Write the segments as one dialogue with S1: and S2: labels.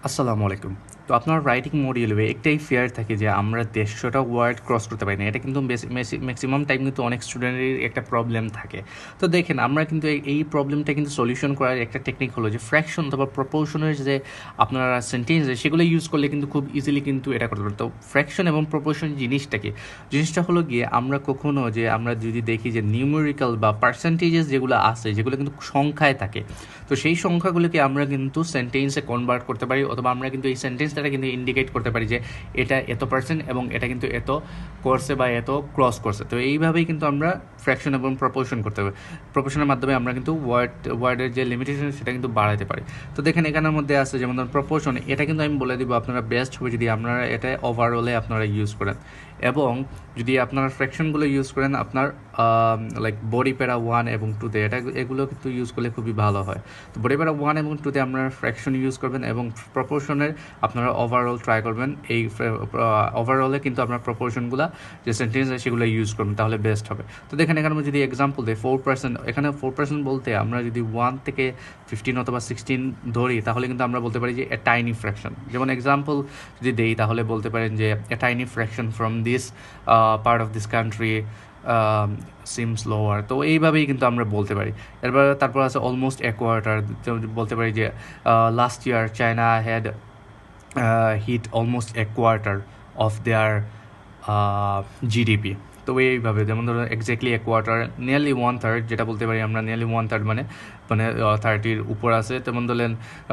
S1: আসসালামু আলাইকুম। তো আপনার রাইটিং মডিউলে একটাই ফিয়ার থাকে যে আমরা ১৫০টা ওয়ার্ড ক্রস করতে পারি না। এটা কিন্তু ম্যাক্সিমাম টাইম কিন্তু অনেক স্টুডেন্টেরই একটা প্রবলেম থাকে। তো দেখেন আমরা কিন্তু এই প্রবলেমটা কিন্তু সলিউশন করার একটা টেকনিক হলো যে ফ্র্যাকশন অথবা প্রপোর্শনের যে আপনারা সেন্টেন্স সেগুলো ইউজ করলে কিন্তু খুব ইজিলি কিন্তু এটা করতে পারেন। তো ফ্র্যাকশন এবং প্রপোর্শন জিনিসটা কি? জিনিসটা হলো গিয়ে আমরা কখনো যে আমরা যদি দেখি যে নিউমেরিক্যাল বা পার্সেন্টেজেস যেগুলো আছে যেগুলো কিন্তু সংখ্যায় থাকে। তো সেই সংখ্যাগুলোকে আমরা কিন্তু সেন্টেন্সে কনভার্ট করতে পারি অথবা আমরা কিন্তু এই সেন্টেন্সটা কিন্তু ইন্ডিকেট করতে পারি যে এটা এত পার্সেন্ট এবং এটা কিন্তু এত করছে বা এত ক্রস করছে। তো এইভাবেই কিন্তু আমরা ফ্র্যাকশন এবং প্রপোর্শন করতে হবে। প্রপোর্শনের মাধ্যমে আমরা কিন্তু ওয়ার্ডের যে লিমিটেশন সেটা কিন্তু বাড়াতে পারি। তো দেখেন এখানের মধ্যে আছে যেমন ধরুন প্রপোর্শন, এটা কিন্তু আমি বলে দিব আপনারা বেস্ট হবে যদি আপনারা এটা ওভারঅলে আপনারা ইউজ করেন এবং যদি আপনারা ফ্র্যাকশনগুলো ইউজ করেন আপনার লাইক বডি প্যারা 1 এবং 2তে এগুলো কিন্তু ইউজ করলে খুবই ভালো হয়। তো বডি প্যারা 1 এবং 2তে আপনারা ফ্র্যাকশন ইউজ করবেন এবং প্রপোর্শনের আপনারা ওভারঅল ট্রাই করবেন। এই ওভারঅলে কিন্তু আপনার প্রপোর্শনগুলো যে সেন্টেন্স আছে সেগুলো ইউজ করবেন, তাহলে বেস্ট হবে। তো দেখেন এখানে যদি এক্সাম্পল দেয় 4%, এখানে 4% বলতে আমরা যদি 1 থেকে 15 অথবা 16 ধরি তাহলে কিন্তু আমরা বলতে পারি যে এ টাইনি ফ্র্যাকশন। যেমন এক্সাম্পল যদি দেই তাহলে বলতে পারেন যে a tiny fraction from this part of this country seems lower. তো এইভাবেই কিন্তু আমরা বলতে পারি। তারপর আছে অলমোস্ট এ কোয়ার্টার, বলতে পারি যে last year China had hit almost a quarter of their GDP. তো এইভাবে যেমন ধরুন এক্স্যাক্টলি এ কোয়ার্টার, নিয়ারলি 1/3, যেটা বলতে পারি আমরা নিয়ারলি 1/3 মানে 30-র উপর আছে। তেমন ধরলেন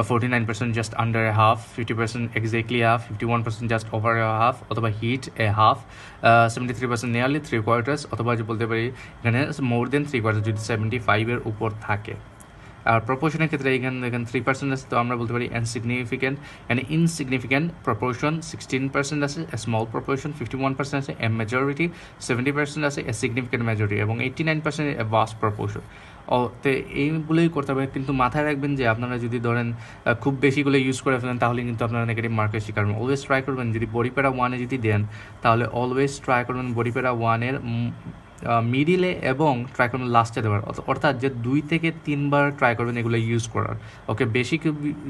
S1: 49% just under a half, 50% exactly half, 51% just over a half অথবা হিট এ হাফ, 73% নিয়ারলি 3/4 অথবা যে বলতে পারি এখানে মোর দেন 3/4 যদি 75-এর উপর থাকে। আর প্রপোর্শনের ক্ষেত্রে এখানে দেখেন 3% আছে, তো আমরা বলতে পারি ইনসিগনিফিক্যান্ট প্রপোর্শন 16% আছে, এ স্মল প্রপোর্শন 51% আছে, এ মেজরিটি 70% আছে, এ সিগনিফিক্যান্ট মেজরিটি এবং 89% এ ভাস্ট প্রপোর্শন। তো এইগুলোই করতে হবে, কিন্তু মাথায় রাখবেন যে আপনারা যদি ধরেন খুব বেশিগুলো ইউজ করে ফেলেন তাহলে কিন্তু আপনারা নেগেটিভ মার্কের শিকার হবেন। অলওয়েজ ট্রাই করবেন যদি বডি প্যারা 1-এ যদি দেন তাহলে অলওয়েজ ট্রাই করবেন বডি প্যারা 1-এর মিডিলে এবং ট্রাই করবেন লাস্টে দেওয়ার, অর্থাৎ যে 2 থেকে 3বার ট্রাই করবেন এগুলো ইউজ করার। ওকে, বেশি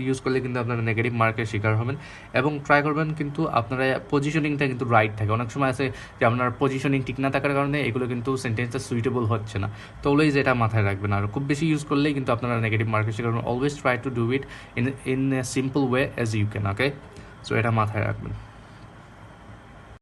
S1: ইউজ করলে কিন্তু আপনারা নেগেটিভ মার্কের শিকার হবেন। এবং ট্রাই করবেন কিন্তু আপনারা পজিশনিংটা কিন্তু রাইট থাকে। অনেক সময় আছে যে আপনার পজিশনিং ঠিক না থাকার কারণে এগুলো কিন্তু সেন্টেন্সটা সুইটেবল হচ্ছে না। তো অলওয়েজ এটা মাথায় রাখবেন। আর খুব বেশি ইউজ করলেই কিন্তু আপনারা নেগেটিভ মার্কের শিকার হবেন। Always try to do it in a simple way as you can. Okay, so এটা মাথায় রাখবেন।